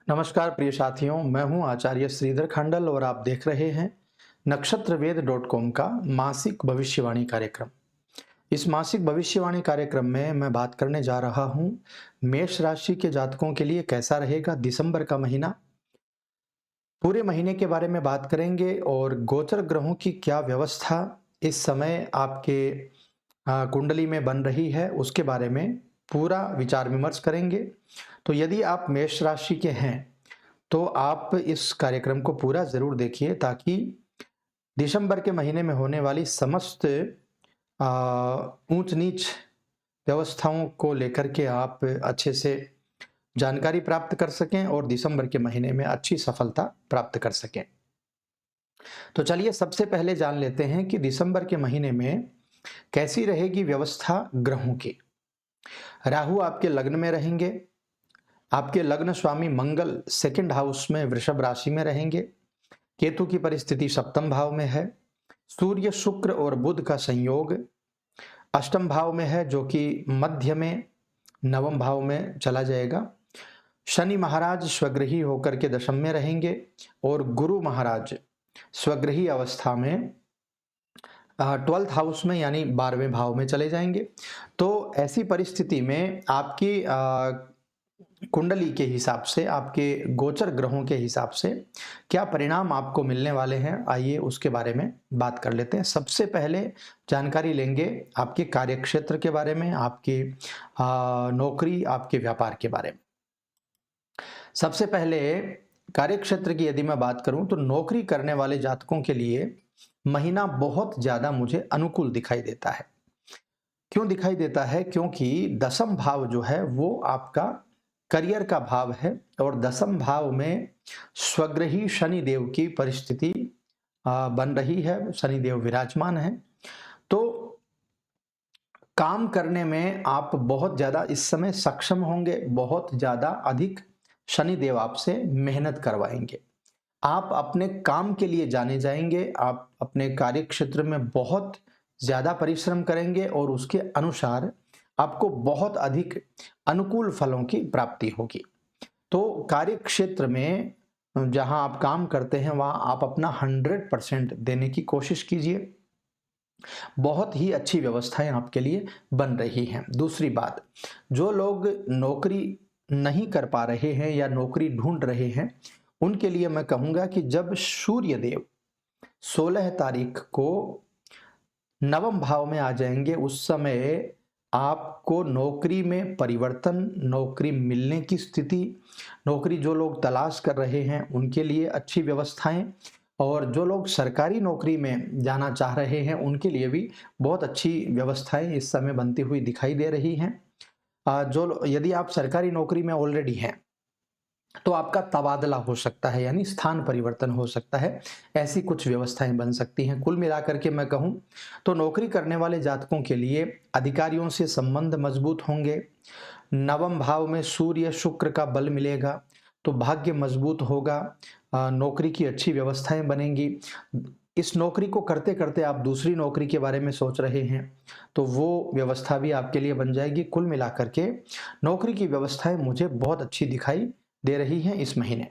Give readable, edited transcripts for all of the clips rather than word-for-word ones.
नमस्कार प्रिय साथियों, मैं हूं आचार्य श्रीधर खंडल और आप देख रहे हैं नक्षत्रवेद.com का मासिक भविष्यवाणी कार्यक्रम। इस मासिक भविष्यवाणी कार्यक्रम में मैं बात करने जा रहा हूं मेष राशि के जातकों के लिए कैसा रहेगा दिसंबर का महीना। पूरे महीने के बारे में बात करेंगे और गोचर ग्रहों की क्या व्यवस्था इस समय आपके कुंडली में बन रही है उसके बारे में पूरा विचार विमर्श करेंगे। तो यदि आप मेष राशि के हैं तो आप इस कार्यक्रम को पूरा ज़रूर देखिए ताकि दिसंबर के महीने में होने वाली समस्त ऊंच-नीच व्यवस्थाओं को लेकर के आप अच्छे से जानकारी प्राप्त कर सकें और दिसंबर के महीने में अच्छी सफलता प्राप्त कर सकें। तो चलिए सबसे पहले जान लेते हैं कि दिसंबर के महीने में कैसी रहेगी व्यवस्था ग्रहों की। राहु आपके लग्न में रहेंगे, आपके लग्न स्वामी मंगल सेकंड हाउस में वृषभ राशि में रहेंगे, केतु की परिस्थिति सप्तम भाव में है, सूर्य शुक्र और बुध का संयोग अष्टम भाव में है जो कि मध्य में नवम भाव में चला जाएगा। शनि महाराज स्वगृही होकर के दशम में रहेंगे और गुरु महाराज स्वगृही अवस्था में 12th हाउस में यानी 12वें भाव में चले जाएंगे। तो ऐसी परिस्थिति में आपकी कुंडली के हिसाब से, आपके गोचर ग्रहों के हिसाब से क्या परिणाम आपको मिलने वाले हैं, आइए उसके बारे में बात कर लेते हैं। सबसे पहले जानकारी लेंगे आपके कार्यक्षेत्र के बारे में, आपकी नौकरी, आपके व्यापार के बारे में। सबसे पहले कार्यक्षेत्र की यदि मैं बात करूं तो नौकरी करने वाले जातकों के लिए महीना बहुत ज्यादा मुझे अनुकूल दिखाई देता है। क्यों दिखाई देता है? क्योंकि दसम भाव जो है वो आपका करियर का भाव है और दसम भाव में स्वगृही शनि देव की परिस्थिति बन रही है, शनि देव विराजमान है। तो काम करने में आप बहुत ज्यादा इस समय सक्षम होंगे, बहुत ज्यादा अधिक शनि देव आपसे मेहनत करवाएंगे। आप अपने काम के लिए जाने जाएंगे, आप अपने कार्य क्षेत्र में बहुत ज्यादा परिश्रम करेंगे और उसके अनुसार आपको बहुत अधिक अनुकूल फलों की प्राप्ति होगी। तो कार्य क्षेत्र में जहां आप काम करते हैं वहां आप अपना 100% देने की कोशिश कीजिए। बहुत ही अच्छी व्यवस्थाएं आपके लिए बन रही हैं। दूसरी बात, जो लोग नौकरी नहीं कर पा रहे हैं या नौकरी ढूंढ रहे हैं उनके लिए मैं कहूंगा कि जब सूर्य देव 16 तारीख को नवम भाव में आ जाएंगे उस समय आपको नौकरी में परिवर्तन, नौकरी मिलने की स्थिति, नौकरी जो लोग तलाश कर रहे हैं उनके लिए अच्छी व्यवस्थाएं और जो लोग सरकारी नौकरी में जाना चाह रहे हैं उनके लिए भी बहुत अच्छी व्यवस्थाएं इस समय बनती हुई दिखाई दे रही हैं। जो यदि आप सरकारी नौकरी में ऑलरेडी हैं तो आपका तबादला हो सकता है यानी स्थान परिवर्तन हो सकता है, ऐसी कुछ व्यवस्थाएं बन सकती हैं। कुल मिलाकर के मैं कहूं तो नौकरी करने वाले जातकों के लिए अधिकारियों से संबंध मजबूत होंगे। नवम भाव में सूर्य शुक्र का बल मिलेगा तो भाग्य मजबूत होगा, नौकरी की अच्छी व्यवस्थाएं बनेंगी। इस नौकरी को करते करते आप दूसरी नौकरी के बारे में सोच रहे हैं तो वो व्यवस्था भी आपके लिए बन जाएगी। कुल मिलाकर के नौकरी की व्यवस्थाएं मुझे बहुत अच्छी दिखाई दे रही हैं इस महीने।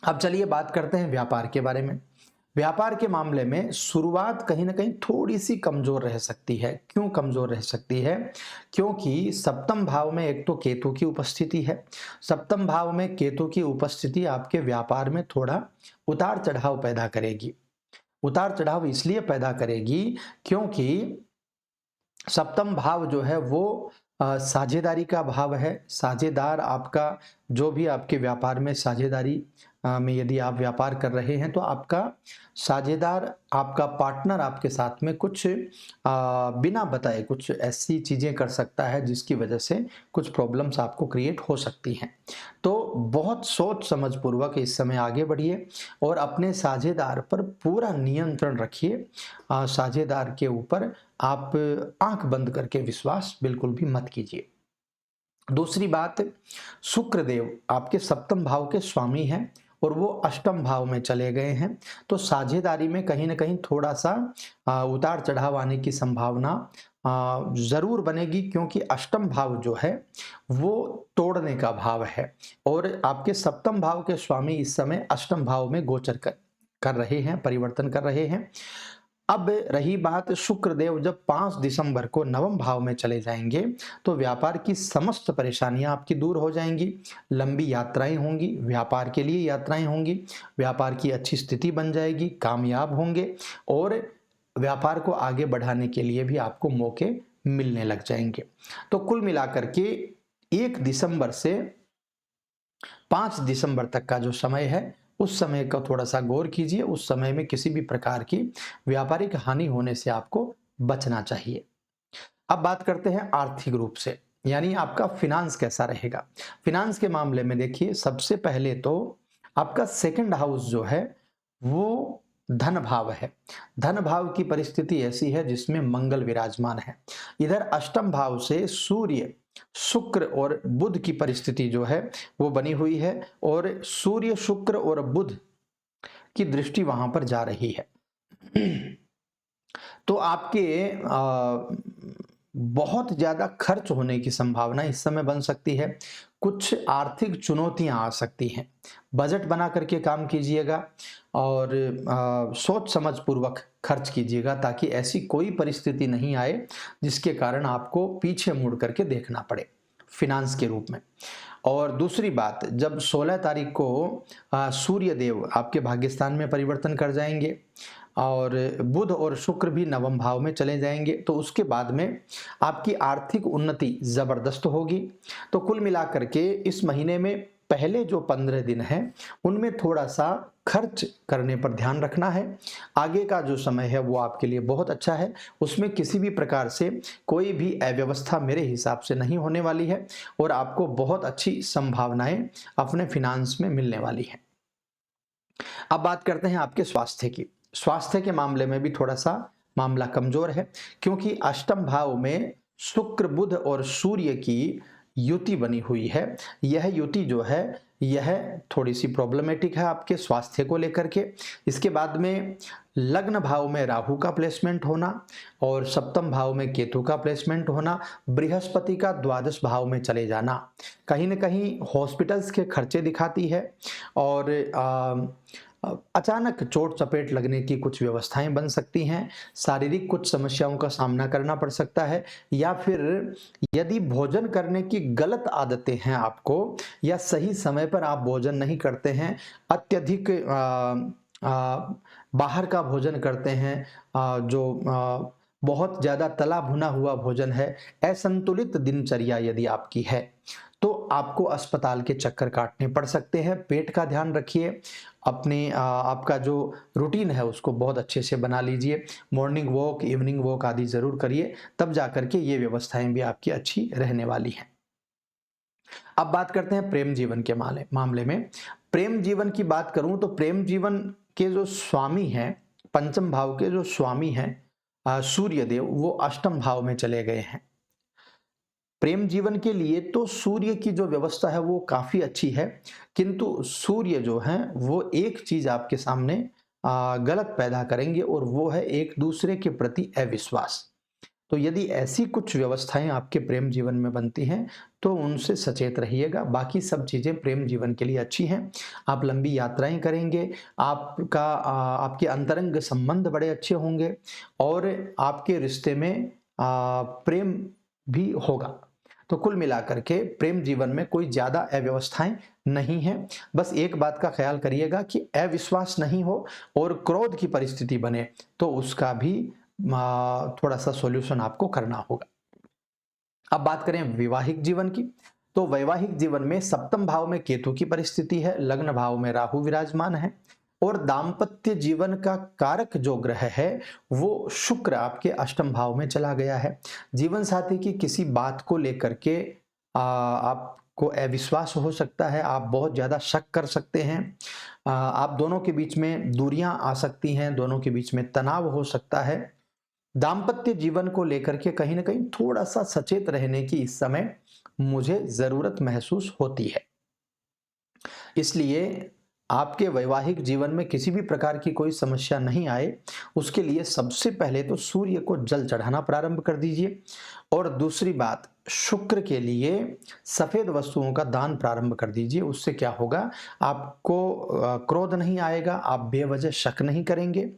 अब चलिए बात करते हैं व्यापार के बारे में। व्यापार के मामले में शुरुआत कहीं ना कहीं थोड़ी सी कमजोर रह सकती है। क्यों कमजोर रह सकती है? क्योंकि सप्तम भाव में एक तो केतु की उपस्थिति है। सप्तम भाव में केतु की उपस्थिति आपके व्यापार में थोड़ा उतार चढ़ाव पैदा करेगी। उतार चढ़ाव इसलिए पैदा करेगी क्योंकि सप्तम भाव जो है वो साझेदारी का भाव है। साझेदार आपका जो भी आपके व्यापार में साझेदारी में यदि आप व्यापार कर रहे हैं तो आपका साझेदार, आपका पार्टनर आपके साथ में कुछ बिना बताए कुछ ऐसी चीजें कर सकता है जिसकी वजह से कुछ प्रॉब्लम्स आपको क्रिएट हो सकती हैं। तो बहुत सोच समझ पूर्वक इस समय आगे बढ़िए और अपने साझेदार पर पूरा नियंत्रण रखिए। साझेदार के ऊपर आप आंख बंद करके विश्वास बिल्कुल भी मत कीजिए। दूसरी बात, शुक्र देव आपके सप्तम भाव के स्वामी हैं और वो अष्टम भाव में चले गए हैं तो साझेदारी में कहीं ना कहीं थोड़ा सा उतार चढ़ाव आने की संभावना ज़रूर बनेगी, क्योंकि अष्टम भाव जो है वो तोड़ने का भाव है और आपके सप्तम भाव के स्वामी इस समय अष्टम भाव में गोचर कर रहे हैं, परिवर्तन कर रहे हैं। अब रही बात शुक्र देव जब 5 दिसंबर को नवम भाव में चले जाएंगे तो व्यापार की समस्त परेशानियां आपकी दूर हो जाएंगी। लंबी यात्राएं होंगी, व्यापार के लिए यात्राएं होंगी, व्यापार की अच्छी स्थिति बन जाएगी, कामयाब होंगे और व्यापार को आगे बढ़ाने के लिए भी आपको मौके मिलने लग जाएंगे। तो कुल मिलाकर के 1 दिसंबर से 5 दिसंबर तक का जो समय है उस समय का थोड़ा सा गौर कीजिए। उस समय में किसी भी प्रकार की व्यापारिक हानि होने से आपको बचना चाहिए। अब बात करते हैं आर्थिक रूप से, यानी आपका फिनांस कैसा रहेगा। फिनांस के मामले में देखिए, सबसे पहले तो आपका सेकंड हाउस जो है वो धन भाव है। धन भाव की परिस्थिति ऐसी है जिसमें मंगल विराजमान है। इधर अष्टम भाव से सूर्य, शुक्र और बुध की परिस्थिति जो है वो बनी हुई है और सूर्य, शुक्र और बुध की दृष्टि वहां पर जा रही है। तो आपके बहुत ज्यादा खर्च होने की संभावना इस समय बन सकती है। कुछ आर्थिक चुनौतियां आ सकती हैं। बजट बना करके काम कीजिएगा और सोच समझ पूर्वक खर्च कीजिएगा, ताकि ऐसी कोई परिस्थिति नहीं आए जिसके कारण आपको पीछे मुड़ करके देखना पड़े फिनांस के रूप में। और दूसरी बात, जब 16 तारीख को सूर्य देव आपके भाग्यस्थान में परिवर्तन कर जाएंगे और बुध और शुक्र भी नवम भाव में चले जाएंगे, तो उसके बाद में आपकी आर्थिक उन्नति जबरदस्त होगी। तो कुल मिलाकर के इस महीने में पहले जो 15 दिन हैं उनमें थोड़ा सा खर्च करने पर ध्यान रखना है। आगे का जो समय है वो आपके लिए बहुत अच्छा है, उसमें किसी भी प्रकार से कोई भी अव्यवस्था मेरे हिसाब से नहीं होने वाली है और आपको बहुत अच्छी संभावनाएं अपने फिनांस में मिलने वाली हैं। अब बात करते हैं आपके स्वास्थ्य की। स्वास्थ्य के मामले में भी थोड़ा सा मामला कमजोर है, क्योंकि अष्टम भाव में शुक्र, बुध और सूर्य की युति बनी हुई है। यह युति जो है यह थोड़ी सी प्रॉब्लमेटिक है आपके स्वास्थ्य को लेकर के। इसके बाद में लग्न भाव में राहु का प्लेसमेंट होना और सप्तम भाव में केतु का प्लेसमेंट होना, बृहस्पति का द्वादश भाव में चले जाना कहीं न कहीं हॉस्पिटल्स के खर्चे दिखाती है और अचानक चोट चपेट लगने की कुछ व्यवस्थाएं बन सकती हैं। शारीरिक कुछ समस्याओं का सामना करना पड़ सकता है, या फिर यदि भोजन करने की गलत आदतें हैं आपको या सही समय पर आप भोजन नहीं करते हैं, अत्यधिक बाहर का भोजन करते हैं, जो बहुत ज़्यादा तला भुना हुआ भोजन है, असंतुलित दिनचर्या यदि आपकी है तो आपको अस्पताल के चक्कर काटने पड़ सकते हैं। पेट का ध्यान रखिए, अपने आपका जो रूटीन है उसको बहुत अच्छे से बना लीजिए। मॉर्निंग वॉक, इवनिंग वॉक आदि जरूर करिए, तब जाकर के ये व्यवस्थाएं भी आपकी अच्छी रहने वाली हैं। अब बात करते हैं प्रेम जीवन के मामले में। प्रेम जीवन की बात करूं तो प्रेम जीवन के जो स्वामी हैं, पंचम भाव के जो स्वामी हैं सूर्य देव, वो अष्टम भाव में चले गए हैं। प्रेम जीवन के लिए तो सूर्य की जो व्यवस्था है वो काफी अच्छी है, किंतु सूर्य जो है वो एक चीज आपके सामने गलत पैदा करेंगे और वो है एक दूसरे के प्रति अविश्वास। तो यदि ऐसी कुछ व्यवस्थाएं आपके प्रेम जीवन में बनती हैं तो उनसे सचेत रहिएगा। बाकी सब चीजें प्रेम जीवन के लिए अच्छी हैं। आप लंबी यात्राएं करेंगे, आपके अंतरंग संबंध बड़े अच्छे होंगे और आपके रिश्ते में प्रेम भी होगा। तो कुल मिलाकर के प्रेम जीवन में कोई ज्यादा अव्यवस्थाएं नहीं है। बस एक बात का ख्याल करिएगा कि अविश्वास नहीं हो और क्रोध की परिस्थिति बने तो उसका भी थोड़ा सा सॉल्यूशन आपको करना होगा। अब बात करें वैवाहिक जीवन की, तो वैवाहिक जीवन में सप्तम भाव में केतु की परिस्थिति है, लग्न भाव में राहु विराजमान है और दाम्पत्य जीवन का कारक जो ग्रह है वो शुक्र आपके अष्टम भाव में चला गया है। जीवन साथी की किसी बात को लेकर के आपको अविश्वास हो सकता है, आप बहुत ज्यादा शक कर सकते हैं, आप दोनों के बीच में दूरियां आ सकती हैं, दोनों के बीच में तनाव हो सकता है। दाम्पत्य जीवन को लेकर के कहीं ना कहीं थोड़ा सा सचेत रहने की इस समय मुझे जरूरत महसूस होती है। इसलिए आपके वैवाहिक जीवन में किसी भी प्रकार की कोई समस्या नहीं आए, उसके लिए सबसे पहले तो सूर्य को जल चढ़ाना प्रारंभ कर दीजिए। और दूसरी बात, शुक्र के लिए सफ़ेद वस्तुओं का दान प्रारंभ कर दीजिए। उससे क्या होगा, आपको क्रोध नहीं आएगा, आप बेवजह शक नहीं करेंगे,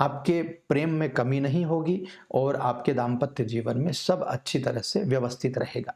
आपके प्रेम में कमी नहीं होगी और आपके दाम्पत्य जीवन में सब अच्छी तरह से व्यवस्थित रहेगा।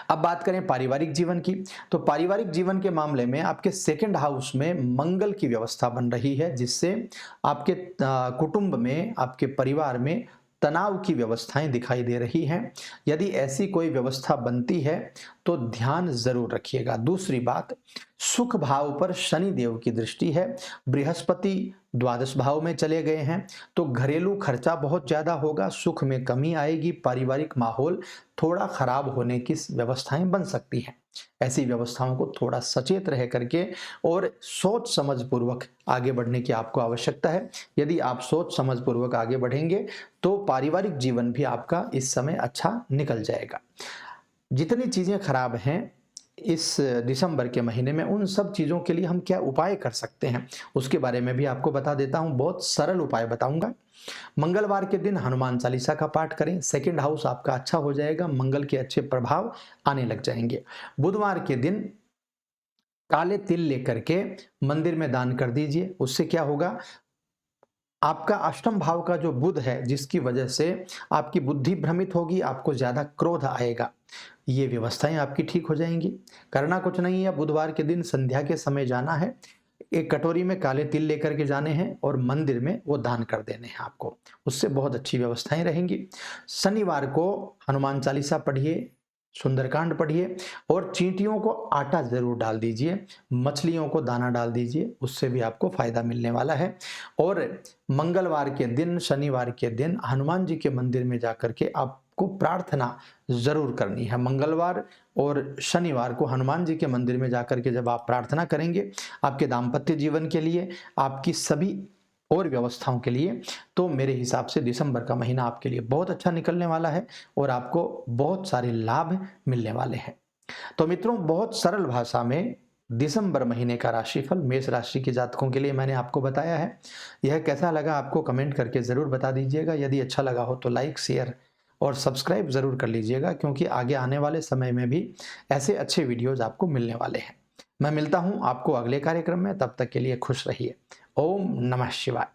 अब बात करें पारिवारिक जीवन की, तो पारिवारिक जीवन के मामले में आपके सेकंड हाउस में मंगल की व्यवस्था बन रही है, जिससे आपके कुटुंब में, आपके परिवार में तनाव की व्यवस्थाएं दिखाई दे रही हैं। यदि ऐसी कोई व्यवस्था बनती है तो ध्यान जरूर रखिएगा। दूसरी बात, सुख भाव पर शनि देव की दृष्टि है, बृहस्पति द्वादश भाव में चले गए हैं, तो घरेलू खर्चा बहुत ज्यादा होगा, सुख में कमी आएगी, पारिवारिक माहौल थोड़ा खराब होने की व्यवस्थाएं बन सकती हैं। ऐसी व्यवस्थाओं को थोड़ा सचेत रह करके और सोच समझ पूर्वक आगे बढ़ने की आपको आवश्यकता है। यदि आप सोच समझ पूर्वक आगे बढ़ेंगे तो पारिवारिक जीवन भी आपका इस समय अच्छा निकल जाएगा। जितनी चीजें खराब हैं इस दिसंबर के महीने में, उन सब चीजों के लिए हम क्या उपाय कर सकते हैं उसके बारे में भी आपको बता देता हूं। बहुत सरल उपाय बताऊंगा। मंगलवार के दिन हनुमान चालीसा का पाठ करें, सेकंड हाउस आपका अच्छा हो जाएगा, मंगल के अच्छे प्रभाव आने लग जाएंगे। बुधवार के दिन काले तिल लेकर के मंदिर में दान कर दीजिए। उससे क्या होगा, आपका अष्टम भाव का जो बुध है, जिसकी वजह से आपकी बुद्धि भ्रमित होगी, आपको ज्यादा क्रोध आएगा, ये व्यवस्थाएं आपकी ठीक हो जाएंगी। करना कुछ नहीं है, बुधवार के दिन संध्या के समय जाना है, एक कटोरी में काले तिल लेकर के जाने हैं और मंदिर में वो दान कर देने हैं आपको। उससे बहुत अच्छी व्यवस्थाएं रहेंगी। शनिवार को हनुमान चालीसा पढ़िए, सुंदरकांड पढ़िए और चींटियों को आटा जरूर डाल दीजिए, मछलियों को दाना डाल दीजिए, उससे भी आपको फायदा मिलने वाला है। और मंगलवार के दिन, शनिवार के दिन हनुमान जी के मंदिर में जाकर के आपको प्रार्थना जरूर करनी है। मंगलवार और शनिवार को हनुमान जी के मंदिर में जाकर के जब आप प्रार्थना करेंगे आपके दाम्पत्य जीवन के लिए, आपकी सभी और व्यवस्थाओं के लिए, तो मेरे हिसाब से दिसंबर का महीना आपके लिए बहुत अच्छा निकलने वाला है और आपको बहुत सारे लाभ मिलने वाले हैं। तो मित्रों, बहुत सरल भाषा में दिसंबर महीने का राशिफल मेष राशि के जातकों के लिए मैंने आपको बताया है। यह कैसा लगा आपको कमेंट करके ज़रूर बता दीजिएगा। यदि अच्छा लगा हो तो लाइक, शेयर और सब्सक्राइब ज़रूर कर लीजिएगा, क्योंकि आगे आने वाले समय में भी ऐसे अच्छे वीडियोज़ आपको मिलने वाले हैं। मैं मिलता हूँ आपको अगले कार्यक्रम में, तब तक के लिए खुश रहिए। ओम नमः शिवाय।